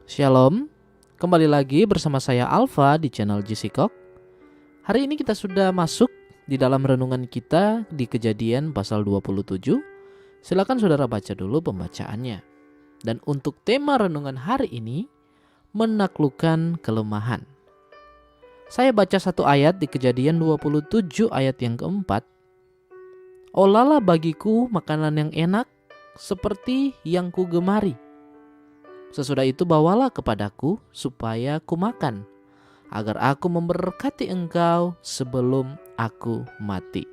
Shalom, kembali lagi bersama saya Alfa di channel GC Kok. Hari ini kita sudah masuk di dalam renungan kita di Kejadian pasal 27. Silakan saudara baca dulu pembacaannya. Dan untuk tema renungan hari ini, menaklukkan kelemahan. Saya baca satu ayat di Kejadian 27 ayat yang keempat. Olalah bagiku makanan yang enak seperti yang ku gemari. Sesudah itu bawalah kepadaku supaya ku makan, agar aku memberkati engkau sebelum aku mati.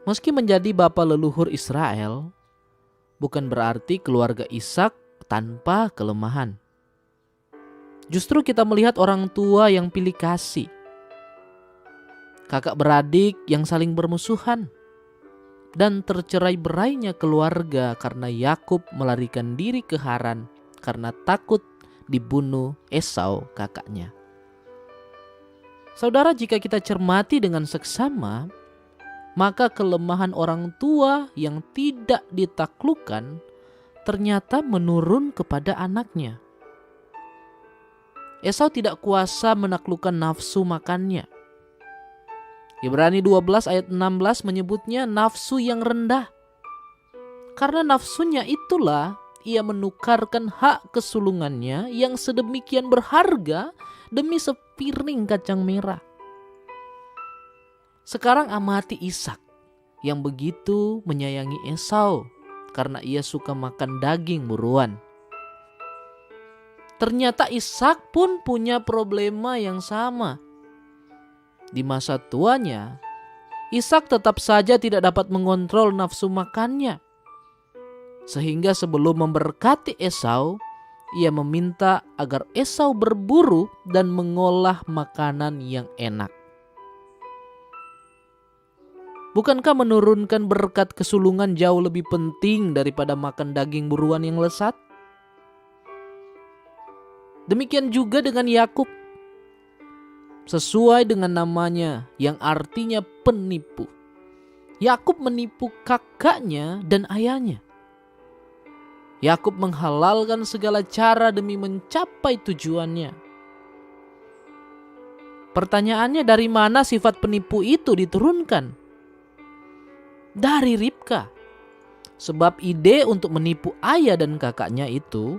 Meski menjadi bapa leluhur Israel, bukan berarti keluarga Ishak tanpa kelemahan. Justru kita melihat orang tua yang pilih kasih, kakak beradik yang saling bermusuhan, dan tercerai-berainya keluarga karena Yakub melarikan diri ke Haran karena takut dibunuh Esau kakaknya. Saudara, jika kita cermati dengan seksama, maka kelemahan orang tua yang tidak ditaklukkan ternyata menurun kepada anaknya. Esau tidak kuasa menaklukkan nafsu makannya. Ibrani 12 ayat 16 menyebutnya nafsu yang rendah. Karena nafsunya itulah ia menukarkan hak kesulungannya yang sedemikian berharga demi sepiring kacang merah. Sekarang amati Ishak yang begitu menyayangi Esau karena ia suka makan daging buruan. Ternyata Ishak pun punya problema yang sama. Di masa tuanya, Ishak tetap saja tidak dapat mengontrol nafsu makannya. Sehingga sebelum memberkati Esau, ia meminta agar Esau berburu dan mengolah makanan yang enak. Bukankah menurunkan berkat kesulungan jauh lebih penting daripada makan daging buruan yang lezat? Demikian juga dengan Yakub. Sesuai dengan namanya yang artinya penipu, Yakub menipu kakaknya dan ayahnya. Yakub menghalalkan segala cara demi mencapai tujuannya. Pertanyaannya, dari mana sifat penipu itu diturunkan? Dari Ribka. Sebab ide untuk menipu ayah dan kakaknya itu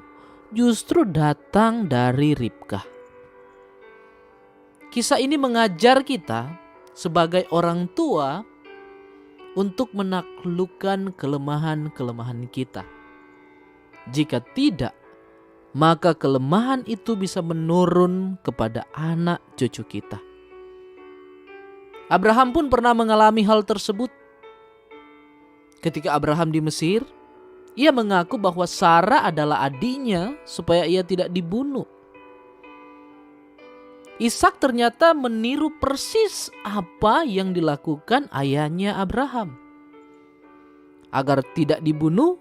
justru datang dari Ribka. Kisah ini mengajar kita sebagai orang tua untuk menaklukkan kelemahan-kelemahan kita. Jika tidak, maka kelemahan itu bisa menurun kepada anak cucu kita. Abraham pun pernah mengalami hal tersebut. Ketika Abraham di Mesir, ia mengaku bahwa Sarah adalah adiknya supaya ia tidak dibunuh. Ishak ternyata meniru persis apa yang dilakukan ayahnya Abraham. Agar tidak dibunuh,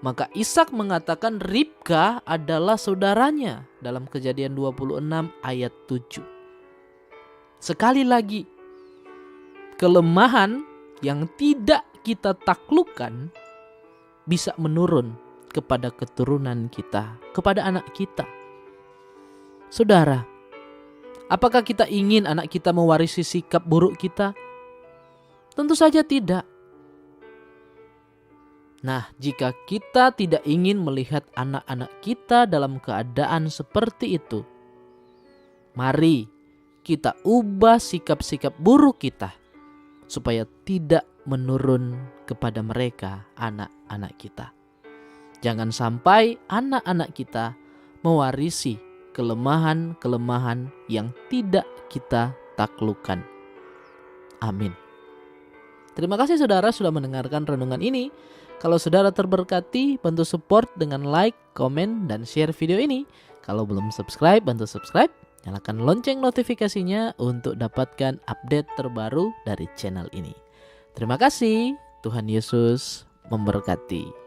maka Ishak mengatakan Ribka adalah saudaranya dalam Kejadian 26 ayat 7. Sekali lagi, kelemahan yang tidak kita taklukkan bisa menurun kepada keturunan kita, kepada anak kita. Saudara, apakah kita ingin anak kita mewarisi sikap buruk kita? Tentu saja tidak. Nah, jika kita tidak ingin melihat anak-anak kita dalam keadaan seperti itu, mari kita ubah sikap-sikap buruk kita supaya tidak menurun kepada mereka, anak-anak kita. Jangan sampai anak-anak kita mewarisi kelemahan-kelemahan yang tidak kita taklukkan. Amin. Terima kasih saudara sudah mendengarkan renungan ini. Kalau saudara terberkati, bantu support dengan like, komen, dan share video ini. Kalau belum subscribe, bantu subscribe. Nyalakan lonceng notifikasinya untuk dapatkan update terbaru dari channel ini. Terima kasih. Tuhan Yesus memberkati.